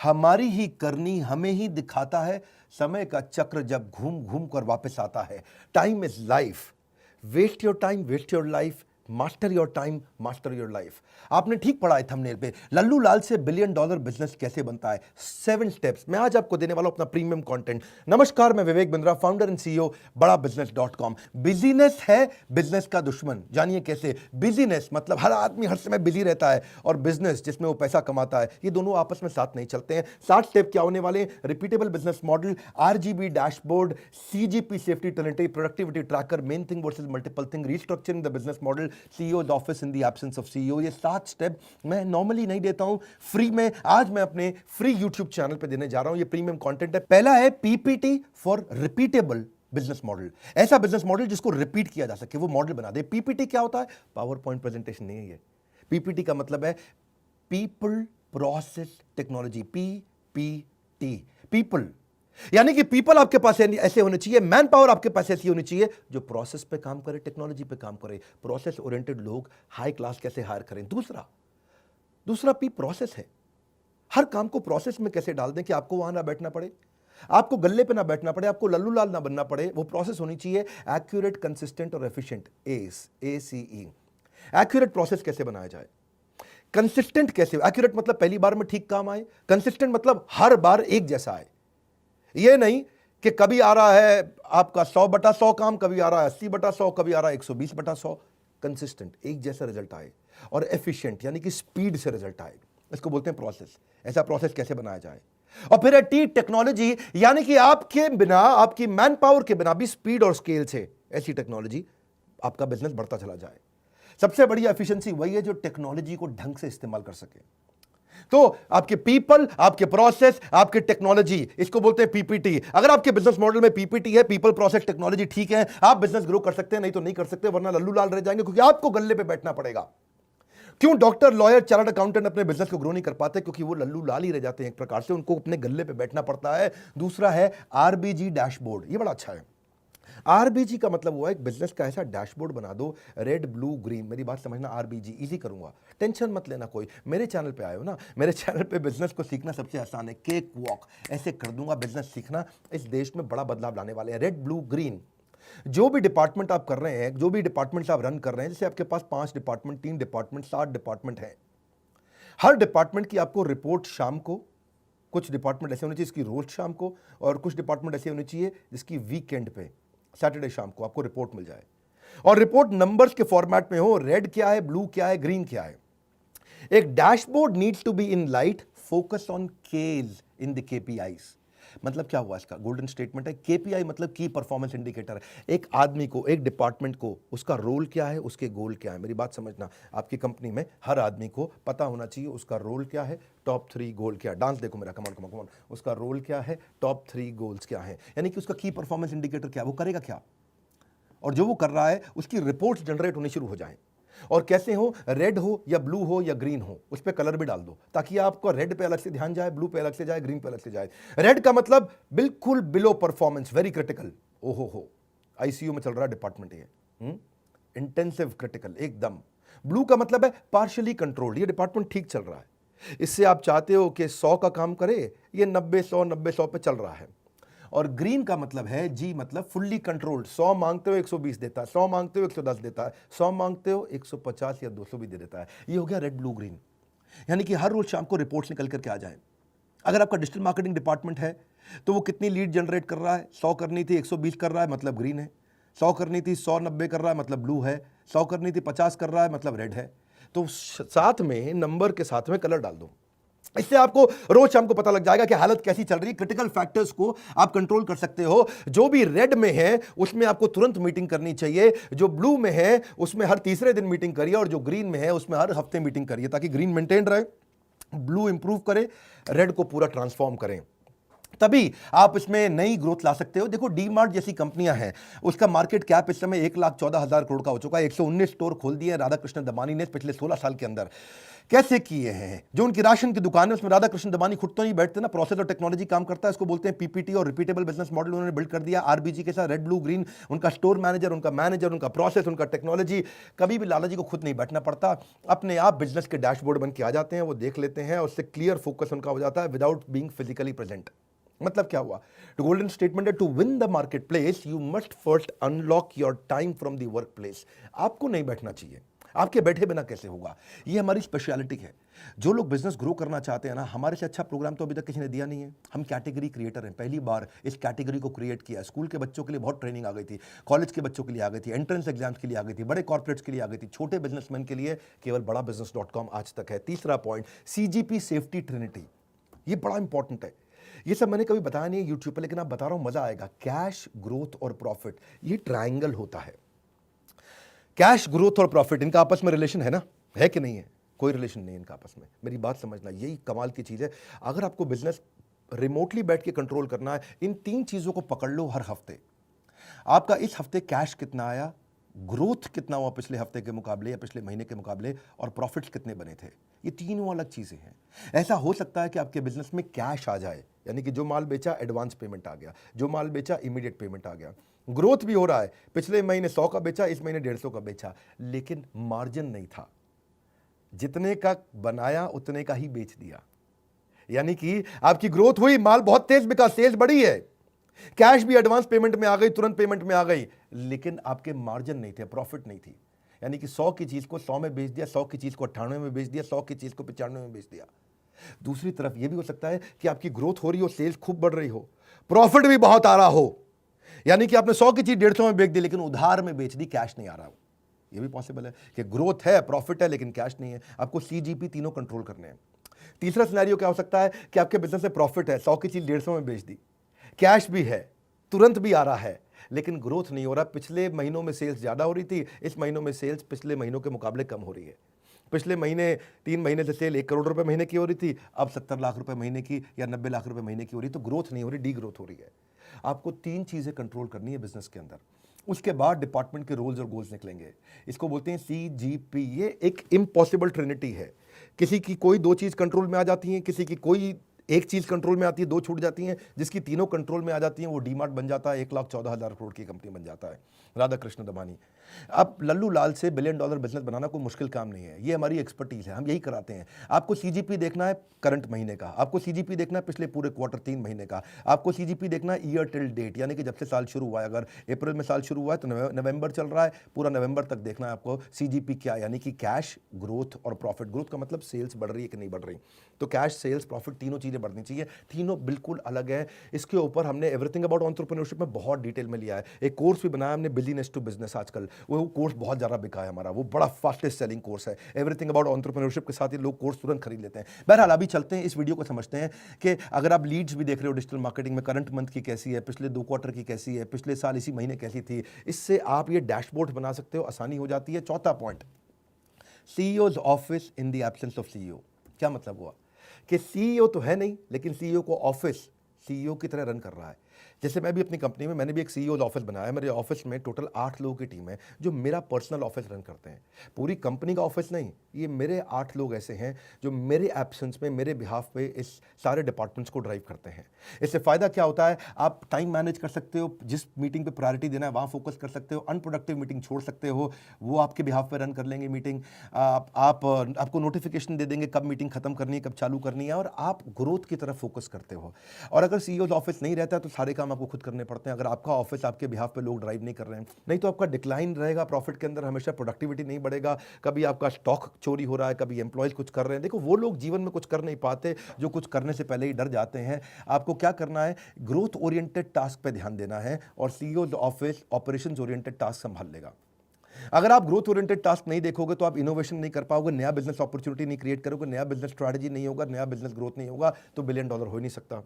हमारी ही करनी हमें ही दिखाता है, समय का चक्र जब घूम घूम कर वापस आता है। Time is life, waste your time, waste your life, master your time, master your life. आपने ठीक पढ़ा है थंबनेल पे, लल्लू लाल से बिलियन डॉलर बिजनेस कैसे बनता है, 7 स्टेप्स। मैं आज आपको देने वाला हूं अपना प्रीमियम कंटेंट। नमस्कार, मैं Vivek Bindra, founder and CEO बड़ा बिजनेस.com। बिजीनेस है बिजनेस का दुश्मन, जानिए कैसे। बिजीनेस मतलब हर आदमी हर समय बिजी रहता है, और बिजनेस जिसमें वो पैसा कमाता है, ये दोनों आपस में साथ नहीं चलते हैं। 60 स्टेप क्या होने वाले हैं? Repeatable business model, RGB dashboard, CGP safety talent, productivity tracker, main thing versus multiple thing, restructuring the business model, CEO office in the absence of CEO. ये 7 स्टेप मैं नॉर्मली नहीं देता हूं, फ्री में आज मैं अपने फ्री यूट्यूब चैनल पे देने जा रहा हूं। ये प्रीमियम कंटेंट है। पहला है PPT for repeatable business model, ऐसा बिजनेस मॉडल जिसको रिपीट किया जा सके, वो मॉडल बना दे। पीपीटी क्या होता है? पावर पॉइंट प्रेजेंटेशन नहीं है ये। पीपीटी का मतलब है people process technology, PPT. People यानी कि पीपल आपके पास ऐसे होने चाहिए, मैन पावर आपके पास ऐसी होनी चाहिए जो प्रोसेस पे काम करे, टेक्नोलॉजी पे काम करे। प्रोसेस ओरिएंटेड लोग हाई क्लास कैसे हायर करें। दूसरा पी प्रोसेस है। हर काम को प्रोसेस में कैसे डाल दें कि आपको वहां ना बैठना पड़े, आपको गल्ले पे ना बैठना पड़े, आपको लल्लू लाल ना बनना पड़े। वो प्रोसेस होनी चाहिए एक्यूरेट, कंसिस्टेंट और एफिशिएंट। ACE। एक्यूरेट प्रोसेस कैसे बनाया जाए, कंसिस्टेंट कैसे। एक्यूरेट मतलब पहली बार में ठीक काम आए, कंसिस्टेंट मतलब हर बार एक जैसा आए। ये नहीं कि कभी आ रहा है आपका 100/100 काम, कभी आ रहा है 80/100, कभी आ रहा है 120/100। कंसिस्टेंट, एक जैसा रिजल्ट आए। और एफिशिएंट यानी कि स्पीड से रिजल्ट आए, इसको बोलते हैं प्रोसेस। ऐसा प्रोसेस कैसे बनाया जाए। और फिर है टी टेक्नोलॉजी, यानी कि आपके बिना, आपकी मैन पावर के बिना भी स्पीड और स्केल से ऐसी टेक्नोलॉजी आपका बिजनेस बढ़ता चला जाए। सबसे बड़ी एफिशिएंसी वही है जो टेक्नोलॉजी को ढंग से इस्तेमाल कर सके। तो आपके पीपल, आपके प्रोसेस, आपके टेक्नोलॉजी, इसको बोलते हैं पीपीटी। अगर आपके बिजनेस मॉडल में पीपीटी है, पीपल प्रोसेस टेक्नोलॉजी ठीक है, आप बिजनेस ग्रो कर सकते हैं, नहीं तो नहीं कर सकते, वरना लल्लू लाल रह जाएंगे, क्योंकि आपको गल्ले पे बैठना पड़ेगा। क्यों डॉक्टर, लॉयर, चार्टर्ड अकाउंटेंट अपने बिजनेस को ग्रो नहीं कर पाते? क्योंकि वो लल्लू लाल ही रह जाते हैं, एक प्रकार से उनको अपने गल्ले पे बैठना पड़ता है। दूसरा है आरबीजी डैशबोर्ड, ये बड़ा अच्छा है। आरबीजी का मतलब हुआ एक बिजनेस का ऐसा डैशबोर्ड बना दो, रेड ब्लू ग्रीन। मेरी बात समझना, आरबीजी इजी करूंगा, टेंशन मत लेना कोई। मेरे चैनल पे आए हो ना, मेरे चैनल पे बिजनेस को सीखना सबसे आसान है, केक वॉक ऐसे कर दूंगा। बिजनेस सीखना, इस देश में बड़ा बदलाव लाने वाले हैं। रेड ब्लू ग्रीन, जो भी डिपार्टमेंट आप कर रहे हैं, जो भी डिपार्टमेंट आप रन कर रहे हैं, जैसे आपके पास 5 डिपार्टमेंट, 3 डिपार्टमेंट, 7 डिपार्टमेंट है। हर डिपार्टमेंट की आपको रिपोर्ट शाम को, कुछ डिपार्टमेंट ऐसे होने चाहिए जिसकी रोज शाम को, और कुछ डिपार्टमेंट ऐसे होने चाहिए जिसकी वीकेंड पे, सैटरडे शाम को आपको रिपोर्ट मिल जाए। और रिपोर्ट नंबर्स के फॉर्मेट में हो, रेड क्या है, ब्लू क्या है, ग्रीन क्या है। एक dashboard needs to be in light, focus on cage in the KPIs. मतलब क्या हुआ इसका? गोल्डन स्टेटमेंट है। केपीआई मतलब की परफॉर्मेंस इंडिकेटर है। एक आदमी को, एक डिपार्टमेंट को, उसका रोल क्या है, उसके गोल क्या है। मेरी बात समझना, आपकी कंपनी में हर आदमी को पता होना चाहिए उसका रोल क्या है, टॉप 3 गोल क्या है। डांस देखो मेरा, कमान कमान कमान। उसका रोल क्या है, टॉप 3 गोल्स क्या है, यानी कि उसका की परफॉर्मेंस इंडिकेटर क्या है, वो करेगा क्या, और जो वो कर रहा है उसकी रिपोर्ट्स जनरेट होनी शुरू हो जाए। और कैसे हो, रेड हो या ब्लू हो या ग्रीन हो, उस पर कलर भी डाल दो, ताकि आपको रेड पे अलग से ध्यान जाए, ब्लू पे अलग से जाए, ग्रीन पे अलग से जाए। रेड का मतलब बिल्कुल बिलो परफॉर्मेंस, वेरी क्रिटिकल, ओहो हो, आईसीयू में चल रहा है डिपार्टमेंट ये, इंटेंसिव क्रिटिकल एकदम। ब्लू का मतलब है पार्शियली कंट्रोल्ड, ये डिपार्टमेंट ठीक चल रहा है, इससे आप चाहते हो कि 100 का काम करे, ये 90-100 पे चल रहा है। और ग्रीन का मतलब है, जी मतलब फुल्ली कंट्रोल्ड, 100 मांगते हो 120 देता है, 100 मांगते हो 110 देता है, 100 मांगते हो 150 या 200 भी दे देता है। ये हो गया रेड ब्लू ग्रीन, यानी कि हर रोज शाम को रिपोर्ट्स निकल करके आ जाए। अगर आपका डिजिटल मार्केटिंग डिपार्टमेंट है तो वो कितनी लीड जनरेट कर रहा है, 100 करनी थी 120 कर रहा है, मतलब ग्रीन है। 100 करनी थी 190 कर रहा है, मतलब ब्लू है। 100 करनी थी 50 कर रहा है, मतलब रेड है। तो साथ में नंबर के साथ में कलर डाल दो, इससे आपको रोज शाम को पता लग जाएगा कि हालत कैसी चल रही है। क्रिटिकल फैक्टर्स को आप कंट्रोल कर सकते हो। जो भी रेड में है उसमें आपको तुरंत मीटिंग करनी चाहिए, जो ब्लू में है उसमें हर तीसरे दिन मीटिंग करिए, और जो ग्रीन में है उसमें हर हफ्ते मीटिंग करिए, ताकि ग्रीन मेंटेन रहे, ब्लू इंप्रूव करे, रेड को पूरा ट्रांसफॉर्म करें। तभी आप इसमें नई ग्रोथ ला सकते हो। देखो डी मार्ट जैसी कंपनियां हैं, उसका मार्केट कैप इस समय 1,14,000 करोड़ का हो चुका है। 119 स्टोर खोल दिए राधा कृष्ण दमानी ने पिछले 16 साल के अंदर। कैसे किए हैं? जो उनकी राशन की दुकान है उसमें राधा कृष्ण दमानी खुद तो नहीं बैठते ना, प्रोसेस और टेक्नोलॉजी काम करता है, इसको बोलते हैं पीपीटी और रिपीटेबल बिजनेस मॉडल उन्होंने बिल्ड कर दिया आरबीजी के साथ। रेड ब्लू ग्रीन उनका स्टोर मैनेजर, उनका प्रोसेस, उनका टेक्नोलॉजी। कभी भी लाला जी को खुद नहीं बैठना पड़ता, अपने आप बिजनेस के डैशबोर्ड बन के आ जाते हैं, वो देख लेते हैं और उससे क्लियर फोकस उनका हो जाता है विदाउट बीइंग फिजिकली प्रेजेंट। मतलब क्या हुआ? तो गोल्डन स्टेटमेंट है, to win the market place you must first unlock your time from the work place. आपको नहीं बैठना चाहिए, आपके बैठे बिना कैसे होगा? ये हमारी स्पेशलिटी है। जो लोग बिजनेस ग्रो करना चाहते हैं ना, हमारे से अच्छा प्रोग्राम तो अभी तक किसी ने दिया नहीं है। हम कैटेगरी क्रिएटर हैं, पहली बार इस कैटेगरी को क्रिएट किया। स्कूल के बच्चों के लिए बहुत ट्रेनिंग आ गई थी, कॉलेज के बच्चों के लिए आ गई थी, एंट्रेंस एग्जाम्स के लिए आ गई थी, बड़े कॉर्पोरेट्स के लिए आ गई थी, छोटे बिजनेसमैन के लिए केवल बड़ा business.com आज तक है। तीसरा पॉइंट, सीजीपी सेफ्टी ट्रिनिटी, ये बड़ा इंपॉर्टेंट है। ये सब मैंने कभी बताया नहीं है यूट्यूब पर, लेकिन आप बता रहा हूं, मजा आएगा। कैश, ग्रोथ और प्रॉफिट, ये ट्रायंगल होता है। कैश, ग्रोथ और प्रॉफिट, इनका आपस में रिलेशन है ना? है कि नहीं है? कोई रिलेशन नहीं है इनका आपस में। मेरी बात समझना, यही कमाल की चीज है। अगर आपको बिजनेस रिमोटली बैठ के कंट्रोल करना है, इन 3 चीजों को पकड़ लो हर हफ्ते। आपका इस हफ्ते कैश कितना आया, ग्रोथ कितना हुआ पिछले हफ्ते के मुकाबले या पिछले महीने के मुकाबले, और प्रॉफिट्स कितने बने थे। ये तीनों अलग चीजें हैं। ऐसा हो सकता है कि आपके बिजनेस में कैश आ जाए, यानी कि जो माल बेचा एडवांस पेमेंट आ गया, जो माल बेचा इमीडिएट पेमेंट आ गया, ग्रोथ भी हो रहा है, पिछले महीने 100 का बेचा, इस महीने 150 का बेचा, लेकिन मार्जिन नहीं था, जितने का बनाया उतने का ही बेच दिया। यानी कि आपकी ग्रोथ हुई, माल बहुत तेज बिका, सेल्स बढ़ी है, कैश भी एडवांस पेमेंट में आ गई, तुरंत पेमेंट में आ गई, लेकिन आपके मार्जिन नहीं थे, प्रॉफिट नहीं थी। यानी कि 100 की चीज को 100 में बेच दिया, 100 की चीज को 98 में बेच दिया, 100 की चीज को 95 में बेच दिया। दूसरी तरफ यह भी हो सकता है कि आपकी ग्रोथ हो रही हो, सेल्स खूब बढ़ रही हो, प्रॉफिट भी बहुत आ रहा हो, यानी कि आपने 100 की चीज 150 में बेच दी, लेकिन उधार में बेच दी, कैश नहीं आ रहा हो। यह भी पॉसिबल है कि ग्रोथ है, प्रॉफिट है, लेकिन कैश नहीं है। आपको सीजीपी तीनों कंट्रोल करने हैं। तीसरा सिनेरियो क्या हो सकता है कि आपके बिजनेस में प्रॉफिट है, 100 की चीज 150 में बेच दी, कैश भी है, तुरंत भी आ रहा है, लेकिन ग्रोथ नहीं हो रहा। पिछले महीनों में सेल्स ज्यादा हो रही थी, इस महीनों में सेल्स पिछले महीनों के मुकाबले कम हो रही है। पिछले महीने 3 महीने से सेल 1 करोड़ रुपए महीने की हो रही थी, अब 70 लाख रुपए महीने की या 90 लाख रुपए महीने की हो रही, तो ग्रोथ नहीं हो रही, डी ग्रोथ हो रही है। आपको 3 चीजें कंट्रोल करनी है बिजनेस के अंदर। उसके बाद डिपार्टमेंट के रोल्स और गोल्स निकलेंगे। इसको बोलते हैं सीजीपी। ये एक इम्पॉसिबल ट्रिनिटी है। किसी की कोई 2 चीज कंट्रोल में आ जाती है, किसी की कोई 1 चीज कंट्रोल में आती है, 2 छूट जाती हैं। जिसकी तीनों कंट्रोल में आ जाती हैं वो डीमार्ट बन जाता है, 1,14,000 करोड़ की कंपनी बन जाता है, राधा कृष्ण दमानी। अब लल्लू लाल से $1 बिलियन बिजनेस बनाना कोई मुश्किल काम नहीं है, ये हमारी एक्सपर्टीज है, हम यही कराते हैं। आपको सीजीपी देखना है करंट महीने का, आपको सीजीपी देखना है पिछले पूरे क्वार्टर 3 महीने का, आपको सीजीपी देखना है ईयर टिल डेट, यानी कि जब से साल शुरू हुआ है। अगर अप्रैल में साल शुरू हुआ है तो नवंबर चल रहा है, पूरा नवंबर तक देखना है आपको सीजीपी क्या, यानी कि कैश, ग्रोथ और प्रॉफिट। ग्रोथ का मतलब सेल्स बढ़ रही है कि नहीं बढ़ रही, तो कैश, सेल्स, प्रॉफिट तीनों चीजें बढ़नी चाहिए। तीनों बिल्कुल अलग है। इसके ऊपर हमने एवरीथिंग अबाउट एंटरप्रेन्योरशिप में बहुत डिटेल में लिया है। एक कोर्स भी बनाया हमने, बिजनेस टू बिजनेस। आजकल वो कोर्स बहुत ज़्यादा बिका है हमारा, वो बड़ा फास्टेस्ट सेलिंग कोर्स है। एवरीथिंग अबाउट एंटरप्रेन्योरशिप के साथ ही लोग कोर्स तुरंत खरीद लेते हैं। बहरहाल अभी चलते हैं, इस वीडियो को समझते हैं कि अगर आप लीड्स भी देख रहे हो डिजिटल मार्केटिंग में, करंट मंथ की कैसी है, पिछले 2 क्वार्टर की कैसी है, पिछले साल इसी महीने कैसी थी, इससे आप ये डैशबोर्ड बना सकते हो, आसानी हो जाती है। चौथा point, CEOs office in the absence of CEO. क्या मतलब हुआ कि सीईओ तो है नहीं, लेकिन सीईओ को ऑफिस सीईओ की तरह रन कर रहा है। जैसे मैं भी अपनी कंपनी में, मैंने भी एक सीईओ ऑफिस बनाया। मेरे ऑफिस में टोटल 8 लोगों की टीम है जो मेरा पर्सनल ऑफिस रन करते हैं। पूरी कंपनी का ऑफिस नहीं, ये मेरे 8 लोग ऐसे हैं जो मेरे एब्सेंस में, मेरे बिहाफ पे इस सारे डिपार्टमेंट्स को ड्राइव करते हैं। इससे फ़ायदा क्या होता है, आप टाइम मैनेज कर सकते हो, जिस मीटिंग पे प्रायोरिटी देना है वहाँ फोकस कर सकते हो, अनप्रोडक्टिव मीटिंग छोड़ सकते हो, वो आपके बिहाफ पे रन कर लेंगे मीटिंग। आपको नोटिफिकेशन दे देंगे कब मीटिंग खत्म करनी है, कब चालू करनी है, और आप ग्रोथ की तरफ फोकस करते हो। और अगर सीईओ ऑफिस नहीं रहता है तो सारे काम आपको खुद करने पड़ते हैं। अगर आपका ऑफिस आपके बिहाफ पे लोग ड्राइव नहीं कर रहे हैं, नहीं तो आपका डिक्लाइन रहेगा प्रॉफिट के अंदर, हमेशा प्रोडक्टिविटी नहीं बढ़ेगा, कभी आपका स्टॉक चोरी हो रहा है, कभी एम्प्लॉयज कुछ कर रहे हैं। देखो वो लोग जीवन में कुछ कर नहीं पाते जो कुछ करने से पहले ही डर जाते हैं। आपको क्या करना है, ग्रोथ ओरिएंटेड टास्क पे ध्यान देना है, और CEO office operations oriented task संभाल लेगा। अगर आप ग्रोथ ओरिएंटेड टास्क नहीं देखोगे तो आप इनोवेशन नहीं कर पाओगे, नया बिजनेस अपॉर्चुनिटी नहीं क्रिएट करोगे, नया बिजनेस स्ट्रैटेजी नहीं होगा, नया बिजनेस ग्रोथ नहीं होगा, तो $1 बिलियन हो नहीं सकता।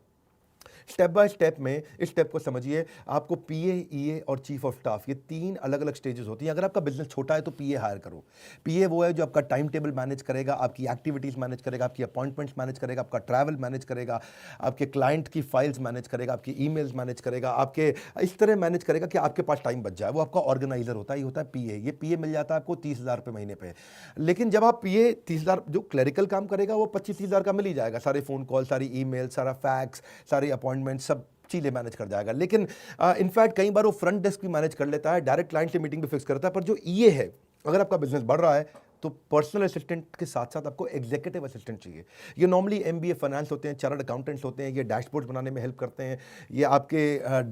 स्टेप बाय स्टेप में इस स्टेप को समझिए। आपको पीए, ईए और चीफ ऑफ स्टाफ, ये 3 अलग-अलग स्टेजेस होती हैं। अगर आपका बिजनेस छोटा है तो पीए हायर करो। पीए वो है जो आपका टाइम टेबल मैनेज करेगा, आपकी एक्टिविटीज़ मैनेज करेगा, आपकी अपॉइंटमेंट्स मैनेज करेगा, आपका ट्रैवल मैनेज करेगा, आपके क्लाइंट की फाइल्स मैनेज करेगा, आपकी ईमेल्स मैनेज करेगा, आपके इस तरह मैनेज करेगा कि आपके पास टाइम बच जाए। वो आपका ऑर्गेनाइजर होता है, ये होता है पीए। ये पीए मिल जाता है आपको 30,000 रुपये महीने पे। लेकिन जब आप पीए 30,000, जो क्लरिकल काम करेगा वो 25-30,000 का मिल ही जाएगा। सारे फ़ोन कॉल, सारी ईमेल, सारा फैक्स, सारी अपॉइंटमेंट, सब चीज़ें मैनेज कर जाएगा। लेकिन इनफैक्ट कई बार वो फ्रंट डेस्क भी मैनेज कर लेता है, डायरेक्ट क्लाइंट से मीटिंग भी फिक्स करता है। पर जो ईए है, अगर आपका बिजनेस बढ़ रहा है तो पर्सनल असिस्टेंट के साथ साथ आपको एग्जीक्यूटिव असिस्टेंट चाहिए। ये नॉर्मली एमबीए फाइनेंस होते हैं, चार्टर्ड अकाउंटेंट्स होते हैं, ये डैशबोर्ड बनाने में हेल्प करते हैं। ये आपके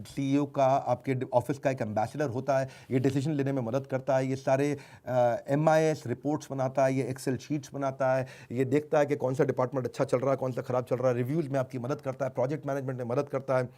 सीईओ का, आपके ऑफिस का एक एम्बेसडर होता है, ये डिसीजन लेने में मदद करता है। ये सारे एमआईएस रिपोर्ट्स बनाता है, ये एक्सेल शीट्स बनाता है, ये देखता है कि कौन सा डिपार्टमेंट अच्छा चल रहा है, कौन सा खराब चल रहा है, रिव्यूज़ में आपकी मदद करता है, प्रोजेक्ट मैनेजमेंट में मदद करता है।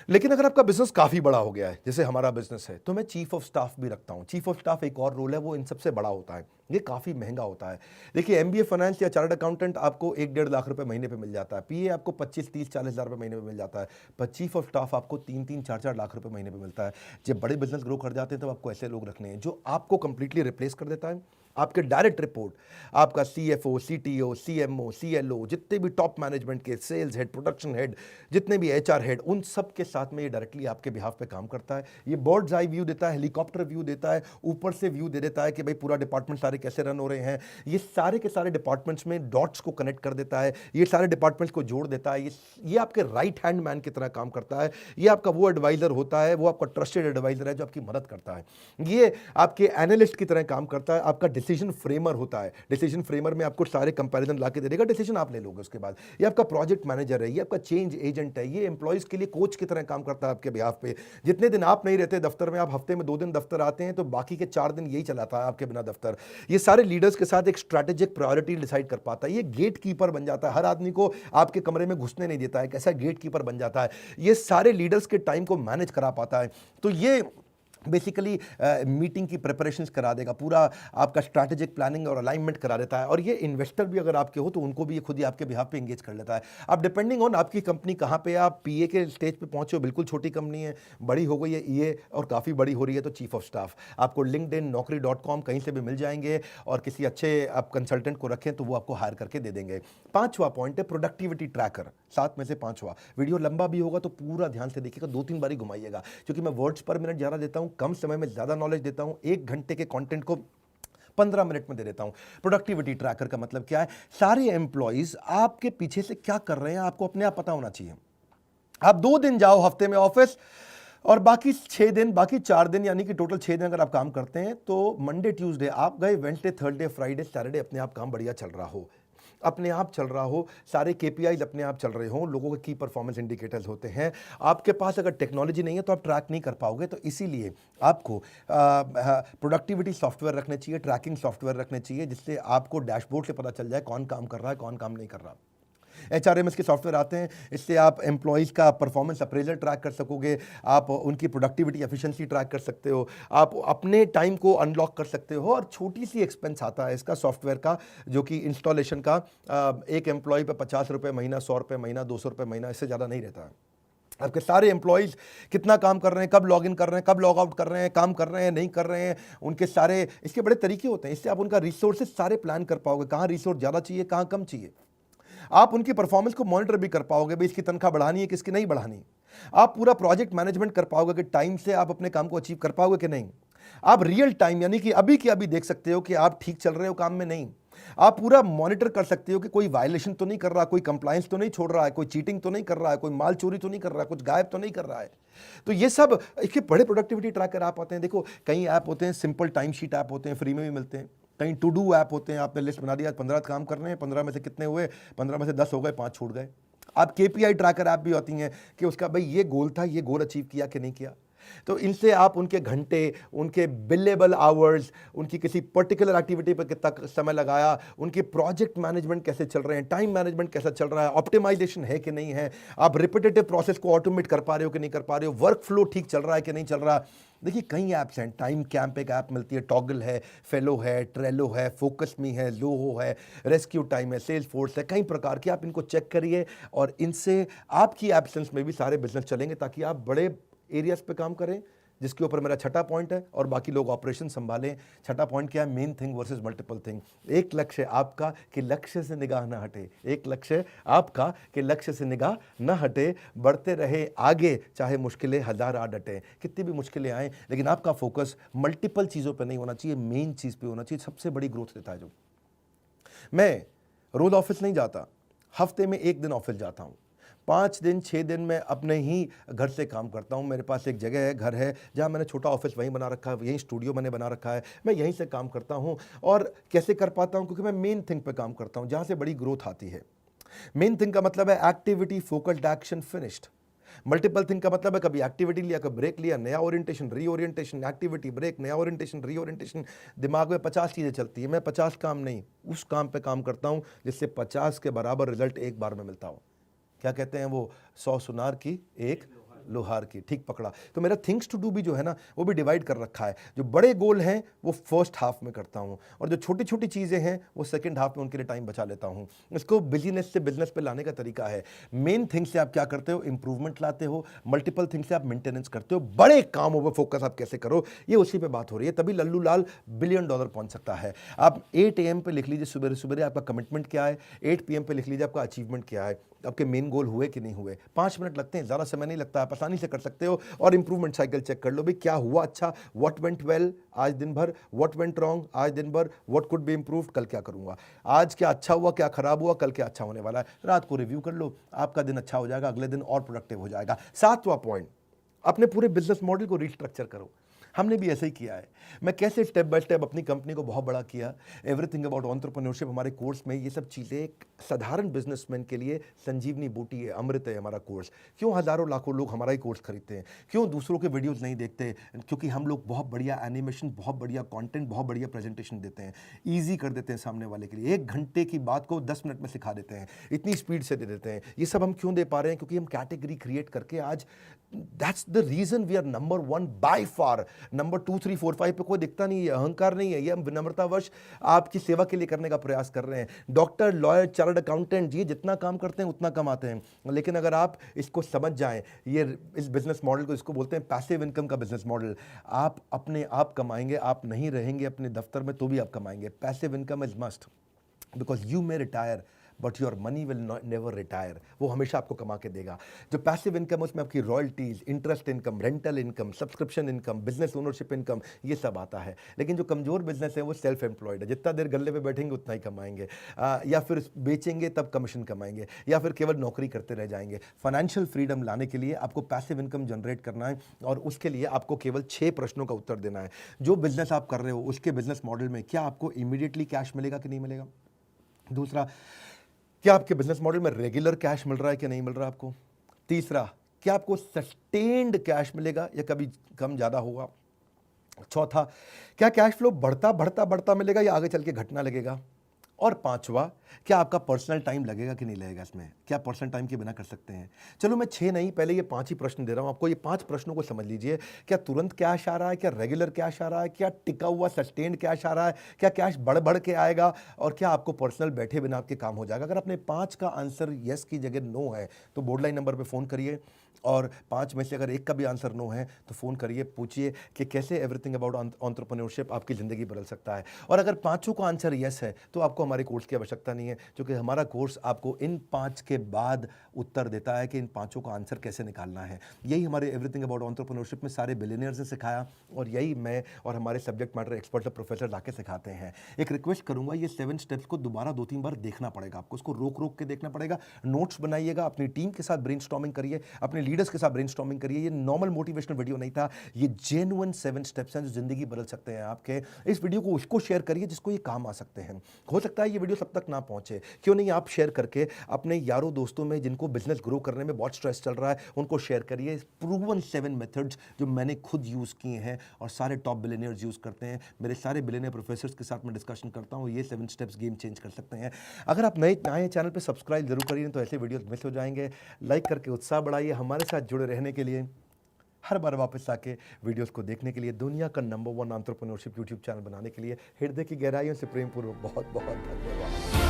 लेकिन अगर आपका बिजनेस काफ़ी बड़ा हो गया है, जैसे हमारा बिजनेस है, तो मैं चीफ ऑफ स्टाफ भी रखता हूँ। चीफ ऑफ स्टाफ एक और रोल है, वो इन सबसे बड़ा होता है, ये काफ़ी महंगा होता है। देखिए, एमबीए फाइनेंस या चार्टर्ड अकाउंटेंट आपको 1-1.5 लाख रुपए महीने पे मिल जाता है, पीए आपको 25-30-40 हज़ार रुपये महीने पे मिल जाता है, पर चीफ ऑफ स्टाफ आपको 3-3, 4-4 लाख रुपए महीने पे मिलता है। जब बड़े बिजनेस ग्रो कर जाते हैं तो आपको ऐसे लोग रखने हैं जो आपको कंप्लीटली रिप्लेस कर देता है। आपके डायरेक्ट रिपोर्ट आपका सीएफओ, सीटीओ, सीएमओ, सीएलओ, जितने भी टॉप मैनेजमेंट के, सेल्स हेड, प्रोडक्शन हेड, जितने भी एचआर हेड, उन सब के साथ में ये डायरेक्टली आपके बिहाफ पे काम करता है। ये बर्ड्स आई व्यू देता है, हेलीकॉप्टर व्यू देता है, ऊपर से व्यू दे देता है कि भाई पूरा डिपार्टमेंट सारे कैसे रन हो रहे हैं। ये सारे के सारे डिपार्टमेंट्स में डॉट्स को कनेक्ट कर देता है, ये सारे डिपार्टमेंट्स को जोड़ देता है। ये आपके राइट हैंड मैन की तरह काम करता है। ये आपका वो एडवाइजर होता है, वो आपका ट्रस्टेड एडवाइजर है जो आपकी मदद करता है। ये आपके एनालिस्ट की तरह काम करता है, आपका डिसीजन फ्रेमर होता है। डिसीजन फ्रेमर में आपको सारे कंपैरिजन लाके दे देगा, डिसीजन आप ले लोगे उसके बाद। ये आपका प्रोजेक्ट मैनेजर है, ये आपका चेंज एजेंट है, ये एम्प्लॉइज के लिए कोच की तरह काम करता है आपके बिहाफ पे। जितने दिन आप नहीं रहते दफ्तर में, आप हफ्ते में 2 दिन दफ्तर आते हैं, तो बाकी के 4 दिन यही चलाता है आपके बिना दफ्तर। ये सारे लीडर्स के साथ एक स्ट्रैटेजिक प्रायोरिटी डिसाइड कर पाता है। ये गेट कीपर बन जाता है, हर आदमी को आपके कमरे में घुसने नहीं देता है, कैसा गेट कीपर बन जाता है। ये सारे लीडर्स के टाइम को मैनेज करा पाता है। तो ये बेसिकली मीटिंग की प्रिपरेशंस करा देगा, पूरा आपका स्ट्रैटेजिक प्लानिंग और अलाइनमेंट करा देता है। और ये इन्वेस्टर भी अगर आपके हो तो उनको भी ये खुद ही आपके बिहाफ पे एंगेज कर लेता है। अब डिपेंडिंग ऑन आपकी कंपनी कहाँ पे, आप पीए के स्टेज पे पहुंचे हो, बिल्कुल छोटी कंपनी है, बड़ी हो गई है ईए और काफ़ी बड़ी हो रही है, तो चीफ ऑफ स्टाफ आपको लिंक्डइन, naukri.com कहीं से भी मिल जाएंगे, और किसी अच्छे आप कंसल्टेंट को रखें तो वो आपको हायर करके दे देंगे। 5वां पॉइंट है प्रोडक्टिविटी ट्रैकर, 7 में से 5वां। वीडियो लंबा भी होगा तो पूरा ध्यान से देखिएगा, 2-3 बारी घुमाइएगा, क्योंकि मैं वर्ड्स पर मिनट ज़्यादा देता हूँ, कम समय में ज़्यादा नॉलेज देता हूँ। 1 घंटे के कंटेंट को 15 मिनट में दे देता हूं। प्रोडक्टिविटी ट्रैकर का मतलब क्या है? सारे एम्प्लॉइज आपके पीछे से क्या कर रहे हैं आपको अपने आप पता होना चाहिए। आप 2 दिन जाओ हफ्ते में ऑफिस, और बाकी 6 दिन, बाकी 4 दिन, यानी कि टोटल 6 दिन अगर आप काम करते हैं, तो मंडे ट्यूसडे आप गए, वेडनेसडे, थर्सडे, फ्राइडे, सैटरडे अपने आप काम बढ़िया चल रहा हो, अपने आप चल रहा हो, सारे केपीआईज अपने आप चल रहे हों, लोगों के की परफॉर्मेंस इंडिकेटर्स होते हैं। आपके पास अगर टेक्नोलॉजी नहीं है तो आप ट्रैक नहीं कर पाओगे, तो इसीलिए आपको प्रोडक्टिविटी सॉफ्टवेयर रखने चाहिए, ट्रैकिंग सॉफ्टवेयर रखने चाहिए, जिससे आपको डैशबोर्ड से पता चल जाए कौन काम कर रहा है, कौन काम नहीं कर रहा। HRMS के सॉफ्टवेयर आते हैं, इससे आप एम्प्लॉइज़ का परफॉर्मेंस अप्रेजल ट्रैक कर सकोगे, आप उनकी प्रोडक्टिविटी एफिशिएंसी ट्रैक कर सकते हो, आप अपने टाइम को अनलॉक कर सकते हो। और छोटी सी एक्सपेंस आता है इसका सॉफ्टवेयर का, जो कि इंस्टॉलेशन का, एक एम्प्लॉय पे 50 रुपये महीना, 100 रुपये महीना, 200 रुपये महीना, इससे ज़्यादा नहीं रहता है। आपके सारे एम्प्लॉइज़ कितना काम कर रहे हैं, कब लॉग इन कर रहे हैं, कब लॉग आउट कर रहे हैं, काम कर रहे हैं, नहीं कर रहे हैं, उनके सारे, इसके बड़े तरीके होते हैं। इससे आप उनका रिसोर्सेज सारे प्लान कर पाओगे, कहाँ रिसोर्स ज़्यादा चाहिए, कहाँ कम चाहिए। आप उनकी परफॉर्मेंस को मॉनिटर भी कर पाओगे, भाई इसकी तनख्वाह बढ़ानी है, किसकी नहीं बढ़ानी। आप पूरा प्रोजेक्ट मैनेजमेंट कर पाओगे कि टाइम से आप अपने काम को अचीव कर पाओगे कि नहीं। आप रियल टाइम, यानी कि अभी की अभी देख सकते हो कि आप ठीक चल रहे हो काम में, नहीं। आप पूरा मॉनिटर कर सकते हो कि कोई वायलेशन तो नहीं कर रहा, कोई कंप्लायंस तो नहीं छोड़ रहा है, कोई चीटिंग तो नहीं कर रहा है, कोई माल चोरी तो नहीं कर रहा है, कुछ गायब तो नहीं कर रहा है। तो ये सब इसके बड़े प्रोडक्टिविटी ट्रैकर ऐप आते हैं। देखो, कई ऐप होते हैं, सिंपल टाइम शीट ऐप होते हैं, फ्री में भी मिलते हैं। कहीं टू डू ऐप होते हैं, आपने लिस्ट बना दिया, 15 काम करने हैं, 15 में से कितने हुए, 15 में से 10 हो गए, 5 छूट गए। आप केपीआई ट्रैकर ऐप भी होती हैं कि उसका भाई ये गोल था, ये गोल अचीव किया कि नहीं किया। तो इनसे आप उनके घंटे, उनके बिलेबल आवर्स, उनकी किसी पर्टिकुलर एक्टिविटी पर कितना समय लगाया, उनके प्रोजेक्ट मैनेजमेंट कैसे चल रहे हैं, टाइम मैनेजमेंट कैसा चल रहा है, ऑप्टिमाइजेशन है कि नहीं है, आप रिपीटेटिव प्रोसेस को ऑटोमेट कर पा रहे हो कि नहीं कर पा रहे हो, वर्क फ्लो ठीक चल रहा है कि नहीं चल रहा। देखिए कई ऐप्स हैं, टाइम कैंप एक ऐप मिलती है, टॉगल है, फेलो है, ट्रेलो है, फोकस मी है, ज़ोहो है, रेस्क्यू टाइम है, सेल्स फोर्स है, कई प्रकार के। आप इनको चेक करिए और इनसे आपकी एब्सेंस में भी सारे बिजनेस चलेंगे, ताकि आप बड़े एरियाज पे काम करें, जिसके ऊपर मेरा छठा पॉइंट है, और बाकी लोग ऑपरेशन संभालें। छठा पॉइंट क्या है? Main thing versus multiple thing. एक लक्ष्य आपका कि लक्ष्य से निगाह ना हटे, एक लक्ष्य आपका कि लक्ष्य से निगाह ना हटे, बढ़ते रहे आगे, चाहे मुश्किलें हजार आ डटे, कितनी भी मुश्किलें आए, लेकिन आपका फोकस मल्टीपल चीज़ों पर नहीं होना चाहिए, मेन चीज़ पे होना चाहिए। सबसे बड़ी ग्रोथ देता है जो। मैं रोज ऑफिस नहीं जाता, हफ्ते में एक दिन ऑफिस जाता हूँ, 5 दिन 6 दिन मैं अपने ही घर से काम करता हूँ। मेरे पास एक जगह है, घर है, जहाँ मैंने छोटा ऑफिस वहीं बना रखा है, यहीं स्टूडियो मैंने बना रखा है, मैं यहीं से काम करता हूँ। और कैसे कर पाता हूँ? क्योंकि मैं मेन थिंग पे काम करता हूँ, जहाँ से बड़ी ग्रोथ आती है। मेन थिंग का मतलब है activity, focused action, finished. Multiple thing का मतलब है कभी एक्टिविटी लिया, कभी ब्रेक लिया, नया ओरिएंटेशन, रीओरिएंटेशन, एक्टिविटी, ब्रेक, नया ओरिएंटेशन, रीओरिएंटेशन। दिमाग में 50 चीज़ें चलती है, मैं 50 काम नहीं, उस काम पे काम करता हूँ जिससे 50 के बराबर रिजल्ट एक बार में मिलता हो। क्या कहते हैं वो, 100 सुनार की एक लोहार की, ठीक पकड़ा। तो मेरा थिंग्स टू डू भी जो है ना, वो भी डिवाइड कर रखा है। जो बड़े गोल हैं वो फर्स्ट हाफ में करता हूँ, और जो छोटी छोटी चीज़ें हैं वो सेकंड हाफ में उनके लिए टाइम बचा लेता हूँ। इसको बिजनेस से बिजनेस पे लाने का तरीका है। मेन थिंग से आप क्या करते हो? इंप्रूवमेंट लाते हो। मल्टीपल थिंग से आप मेंटेनेंस करते हो। बड़े कामों पर फोकस आप कैसे करो, ये उसी पे बात हो रही है। तभी लल्लू लाल $1 बिलियन पहुंच सकता है। आप 8 AM पे लिख लीजिए, सुबह सुबह आपका कमिटमेंट क्या है, 8 PM पे लिख लीजिए आपका अचीवमेंट क्या है, आपके मेन गोल हुए कि नहीं हुए। 5 मिनट लगते हैं, ज़्यादा समय नहीं लगता, आप आसानी से कर सकते हो। और इंप्रूवमेंट साइकिल चेक कर लो भी, क्या हुआ अच्छा, व्हाट वेंट वेल आज दिन भर, व्हाट वेंट रॉन्ग आज दिन भर, व्हाट कुड बी इंप्रूव्ड, कल क्या करूंगा, आज क्या अच्छा हुआ, क्या खराब हुआ, कल क्या अच्छा होने वाला है। रात को रिव्यू कर लो, आपका दिन अच्छा हो जाएगा, अगले दिन और प्रोडक्टिव हो जाएगा। 7वां पॉइंट, अपने पूरे बिजनेस मॉडल को रिस्ट्रक्चर करो। हमने भी ऐसे ही किया है। मैं कैसे स्टेप बाय स्टेप अपनी कंपनी को बहुत बड़ा किया, एवरीथिंग अबाउट एंटरप्रेन्योरशिप हमारे कोर्स में, ये सब चीज़ें एक साधारण बिजनेसमैन के लिए संजीवनी बूटी है, अमृत है हमारा कोर्स। क्यों हज़ारों लाखों लोग हमारा ही कोर्स खरीदते हैं? क्यों दूसरों के वीडियोज़ नहीं देखते? क्योंकि हम लोग बहुत बढ़िया एनिमेशन, बहुत बढ़िया कॉन्टेंट, बहुत बढ़िया प्रेजेंटेशन देते हैं, ईजी कर देते हैं सामने वाले के लिए। 1 घंटे की बात को 10 मिनट में सिखा देते हैं, इतनी स्पीड से दे देते हैं। ये सब हम क्यों दे पा रहे हैं? क्योंकि हम कैटेगरी क्रिएट करके आज, that's the reason we are number 1 by far. Number 2, 3, 4, 5 पे कोई दिखता नहीं है, अहंकार नहीं है, ये हम विनम्रतावश आपकी सेवा के लिए करने का प्रयास कर रहे हैं। डॉक्टर, लॉयर, चार्टर्ड अकाउंटेंट, ये जितना काम करते हैं उतना कमाते हैं, लेकिन अगर आप इसको समझ जाएं, ये इस बिजनेस मॉडल को, इसको बोलते हैं पैसिव इनकम का बिजनेस मॉडल। आप अपने आप कमाएंगे, आप नहीं रहेंगे अपने दफ्तर में तो भी आप कमाएंगे। Passive income is must, because you may retire but your money will never retire. वो हमेशा आपको कमा के देगा। जो पैसिव इनकम, उसमें आपकी royalties, interest income, rental income, subscription income, business ownership income, ये सब आता है। लेकिन जो कमजोर बिजनेस है वो सेल्फ एम्प्लॉयड है, जितना देर गल्ले पे बैठेंगे उतना ही कमाएंगे, या फिर बेचेंगे तब कमीशन कमाएंगे, या फिर केवल नौकरी करते रह जाएंगे। फाइनेंशियल फ्रीडम लाने के लिए आपको पैसिव इनकम जनरेट करना है, और उसके लिए आपको केवल 6 प्रश्नों का उत्तर देना है। जो बिजनेस आप कर रहे हो उसके बिजनेस मॉडल में क्या आपको इमीडिएटली कैश मिलेगा कि नहीं मिलेगा? दूसरा, क्या आपके बिजनेस मॉडल में रेगुलर कैश मिल रहा है कि नहीं मिल रहा आपको? तीसरा, क्या आपको सस्टेन्ड कैश मिलेगा या कभी कम ज़्यादा होगा? चौथा, क्या कैश फ्लो बढ़ता बढ़ता बढ़ता मिलेगा या आगे चल के घटना लगेगा? और पांचवा, क्या आपका पर्सनल टाइम लगेगा कि नहीं लगेगा इसमें? क्या पर्सनल टाइम के बिना कर सकते हैं? चलो मैं 6 नहीं, पहले ये 5 ही प्रश्न दे रहा हूं आपको। ये 5 प्रश्नों को समझ लीजिए। क्या तुरंत कैश आ रहा है? क्या रेगुलर कैश आ रहा है? क्या टिका हुआ सस्टेन्ड कैश आ रहा है? क्या कैश बढ़ बढ़ के आएगा? और क्या आपको पर्सनल बैठे बिना आपके काम हो जाएगा? अगर अपने 5 का आंसर यस की जगह नो है तो बोर्ड लाइन नंबर पर फ़ोन करिए, और 5 में से अगर एक का भी आंसर नो है तो फ़ोन करिए, पूछिए कि कैसे एवरीथिंग अबाउट एंटरप्रेन्योरशिप आपकी ज़िंदगी बदल सकता है। और अगर 5 का आंसर यस है तो आपको हमारे कोर्स की आवश्यकता नहीं है, क्योंकि हमारा कोर्स आपको इन 5 के बाद उत्तर देता है कि इन 5 का आंसर कैसे निकालना है। यही हमारे एवरीथिंग अबाउट एंटरप्रेन्योरशिप में सारे बिलियनियर्स ने सिखाया, और यही मैं और हमारे सब्जेक्ट मैटर एक्सपर्ट प्रोफेसर लाके सिखाते हैं। एक रिक्वेस्ट करूंगा, ये 7 स्टेप्स को दोबारा 2-3 बार देखना पड़ेगा आपको, उसको रोक रोक के देखना पड़ेगा। नोट्स बनाइएगा, अपनी टीम के साथ ब्रेनस्टॉर्मिंग करिए, अपने लीडर्स के साथ ब्रेनस्टॉर्मिंग करिए। ये नॉर्मल मोटिवेशनल वीडियो नहीं था, ये जेन्युइन 7 स्टेप्स हैं जो जिंदगी बदल सकते हैं आपके। इस वीडियो को उसको शेयर करिए जिसको ये काम आ सकते हैं। हो सकता है ये वीडियो सब तक ना पहुंचे? क्यों नहीं आप शेयर करके अपने यारों दोस्तों में जिनको बिजनेस ग्रो करने में बहुत स्ट्रेस चल रहा है उनको शेयर करिए। प्रूवन 7 मेथड्स जो मैंने खुद यूज़ किए हैं और सारे टॉप बिलियनियर्स यूज़ करते हैं, मेरे सारे बिलियनियर प्रोफेसर्स के साथ मैं डिस्कशन करता हूँ। ये 7 स्टेप्स गेम चेंज कर सकते हैं। अगर आप नए आए चैनल पर सब्सक्राइब जरूर करिए, तो ऐसे वीडियोस मिस हो जाएंगे। लाइक करके उत्साह बढ़ाइए। हमारे साथ जुड़े रहने के लिए, हर बार वापस आके वीडियोस को देखने के लिए, दुनिया का नंबर 1 एंटरप्रेन्योरशिप यूट्यूब चैनल बनाने के लिए हृदय की गहराइयों से प्रेम पूर्वक बहुत बहुत धन्यवाद।